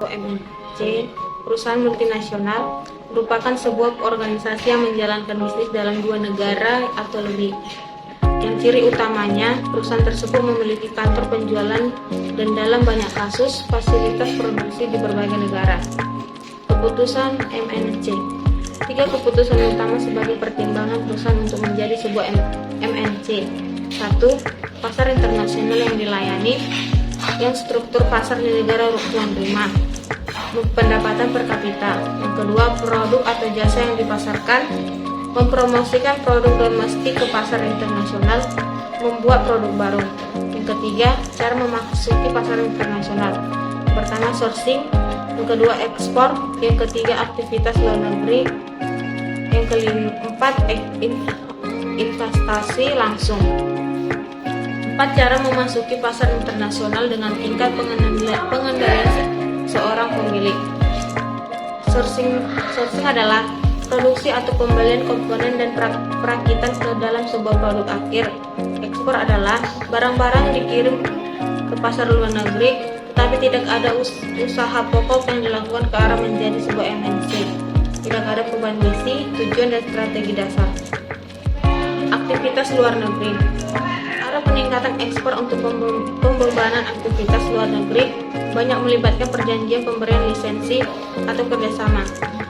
atau MNC, perusahaan multinasional, merupakan sebuah organisasi yang menjalankan bisnis dalam dua negara atau lebih. Yang ciri utamanya, perusahaan tersebut memiliki kantor penjualan dan dalam banyak kasus, fasilitas produksi di berbagai negara. Keputusan MNC. 3 keputusan utama sebagai pertimbangan perusahaan untuk menjadi sebuah MNC. 1. Pasar internasional yang dilayani, yang struktur pasar di negara tuan rumah. Pendapatan per kapita. Yang kedua, produk atau jasa yang dipasarkan, mempromosikan produk domestik ke pasar internasional, membuat produk baru. Yang ketiga, cara memasuki pasar internasional. Yang pertama, sourcing. Yang kedua, ekspor. Yang ketiga, aktivitas luar negeri. Yang keempat, investasi langsung. 4. Cara memasuki pasar internasional dengan tingkat pengendalian seorang pemilik. Sourcing adalah produksi atau pembelian komponen dan perakitan ke dalam sebuah produk akhir. Ekspor adalah barang-barang dikirim ke pasar luar negeri, tetapi tidak ada usaha pokok yang dilakukan ke arah menjadi sebuah MNC. Tidak ada perubahan misi, tujuan, dan strategi dasar. Aktivitas luar negeri. Arah peningkatan ekspor untuk pembebanan aktivitas luar negeri banyak melibatkan perjanjian pemberian lisensi atau kerjasama,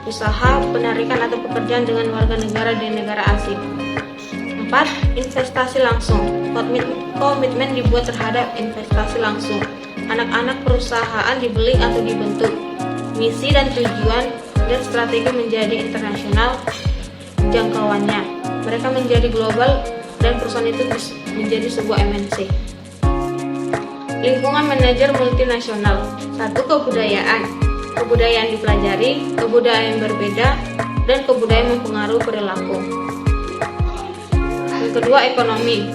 usaha, penarikan atau pekerjaan dengan warga negara di negara asing. 4. Investasi langsung. Komitmen dibuat terhadap investasi langsung. Anak-anak perusahaan dibeli atau dibentuk. Misi dan tujuan dan strategi menjadi internasional jangkauannya. Mereka menjadi global dan perusahaan itu menjadi sebuah MNC. Lingkungan manajer multinasional. 1. Kebudayaan. Kebudayaan dipelajari, kebudayaan berbeda, dan kebudayaan mempengaruhi perilaku. Yang kedua, ekonomi.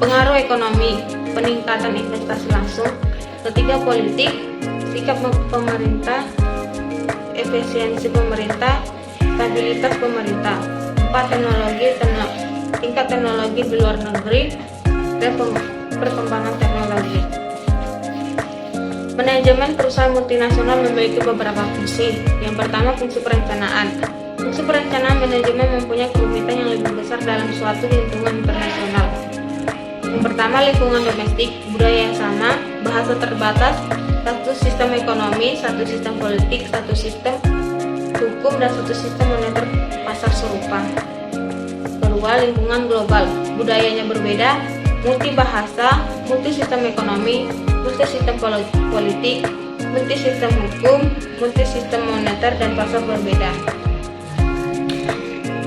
Pengaruh ekonomi, peningkatan investasi langsung. Ketiga, politik, sikap pemerintah, efisiensi pemerintah, stabilitas pemerintah. 4. Teknologi, tingkat teknologi di luar negeri, dan perkembangan teknologi. Manajemen perusahaan multinasional memiliki beberapa fungsi. Yang pertama, fungsi perencanaan. Fungsi perencanaan manajemen mempunyai kerumitan yang lebih besar dalam suatu lingkungan internasional. Yang pertama, lingkungan domestik, budaya yang sama, bahasa terbatas, satu sistem ekonomi, satu sistem politik, satu sistem hukum, dan satu sistem moneter pasar serupa. Kedua, lingkungan global, budayanya berbeda, multi bahasa, multi sistem ekonomi, multi sistem politik, multi sistem hukum, multi sistem moneter, dan pasar berbeda.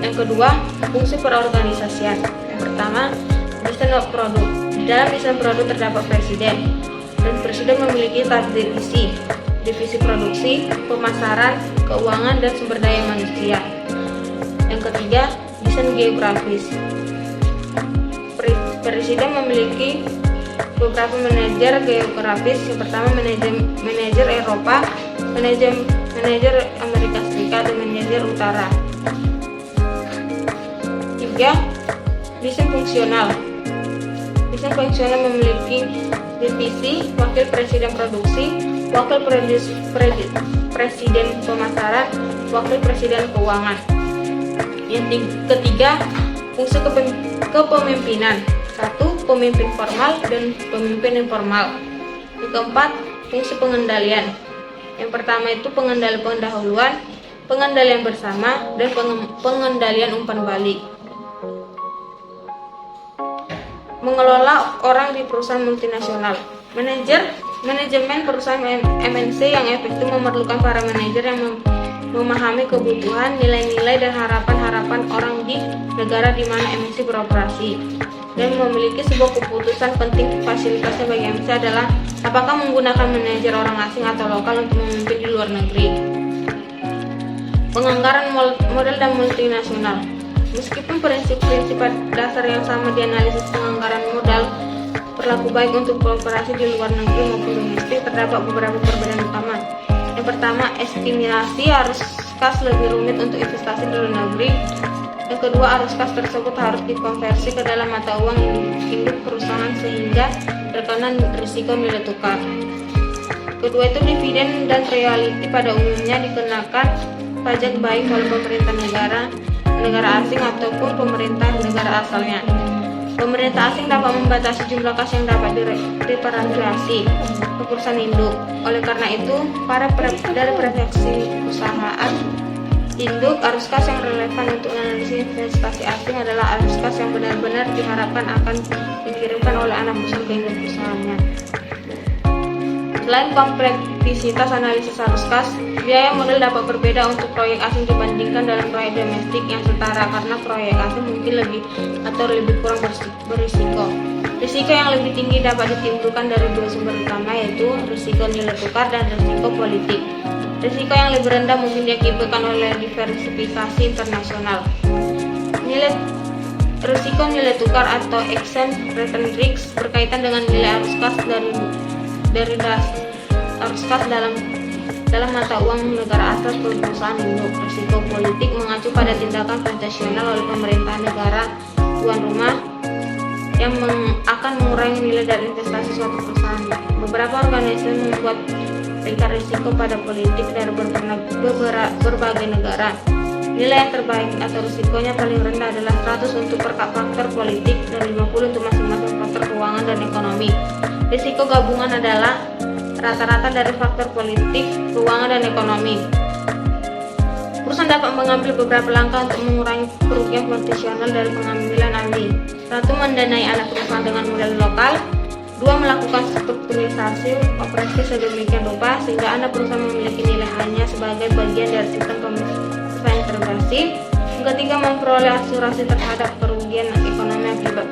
Yang kedua, fungsi perorganisasian. Yang pertama, desain produk. Di dalam desain produk terdapat presiden, dan presiden memiliki divisi produksi, pemasaran, keuangan, dan sumber daya manusia. Yang ketiga, desain geografis. Presiden memiliki beberapa manajer geografis. Yang pertama, manajer Eropa, manajer Amerika Serikat, dan manajer Utara. 3. Desain fungsional. Desain fungsional memiliki divisi, wakil presiden produksi, wakil presiden pemasaran, wakil presiden keuangan. Yang ketiga, fungsi kepemimpinan. 1. Pemimpin formal dan pemimpin informal. Yang keempat, fungsi pengendalian. Yang pertama itu pengendalian pendahuluan, pengendalian bersama, dan pengendalian umpan balik. Mengelola orang di perusahaan multinasional. Manajemen perusahaan MNC yang efektif memerlukan para manajer yang memahami kebutuhan, nilai-nilai, dan harapan-harapan orang di negara di mana MNC beroperasi, dan memiliki sebuah keputusan penting. Fasilitasnya bagi MNC adalah apakah menggunakan manajer orang asing atau lokal untuk memimpin di luar negeri. Penganggaran modal dan multinasional. Meskipun prinsip-prinsip dasar yang sama di analisis penganggaran modal berlaku baik untuk beroperasi di luar negeri maupun domestik, terdapat beberapa perbedaan utama. Yang pertama, estimasi arus kas lebih rumit untuk investasi di luar negeri. Yang kedua, arus kas tersebut harus dikonversi ke dalam mata uang induk perusahaan sehingga terkena risiko nilai tukar. Kedua itu dividen dan royalti pada umumnya dikenakan pajak baik oleh pemerintah negara asing ataupun pemerintah negara asalnya. Pemerintah asing dapat membatasi jumlah kas yang dapat direpatriasi ke perusahaan induk. Oleh karena itu, dari preferensi perusahaan induk, arus kas yang relevan untuk analisis investasi asing adalah arus kas yang benar-benar diharapkan akan dikirimkan oleh anak perusahaan ke induk perusahaannya. Selain kompleksitas analisis arus kas, biaya modal dapat berbeda untuk proyek asing dibandingkan dalam proyek domestik yang setara karena proyek asing mungkin lebih atau lebih kurang berisiko. Risiko yang lebih tinggi dapat ditimbulkan dari dua sumber utama, yaitu risiko nilai tukar dan risiko politik. Risiko yang lebih rendah mungkin diakibatkan oleh diversifikasi internasional. Risiko nilai tukar atau exchange rate risk berkaitan dengan nilai arus kas dari arus kas dalam mata uang negara asal perusahaan induk. Risiko politik mengacu pada tindakan transaksional oleh pemerintah negara tuan rumah yang akan mengurangi nilai dari investasi suatu perusahaan. Beberapa organisasi membuat tingkat risiko pada politik dari berbagai negara. Nilai yang terbaik atau risikonya paling rendah adalah 100 untuk faktor politik dan 50 untuk masing-masing faktor keuangan dan ekonomi. Risiko gabungan adalah rata-rata dari faktor politik, keuangan, dan ekonomi. Perusahaan dapat mengambil beberapa langkah untuk mengurangi kerugian potensial dari pengambilan alih. 1. Mendanai anak perusahaan dengan modal lokal. 2. Melakukan strukturisasi operasi sedemikian rupa sehingga anak perusahaan memiliki nilai hanya sebagai bagian dari sistem perusahaan integrasi. Yang ketiga, memperoleh asuransi terhadap kerugian ekonomi akibat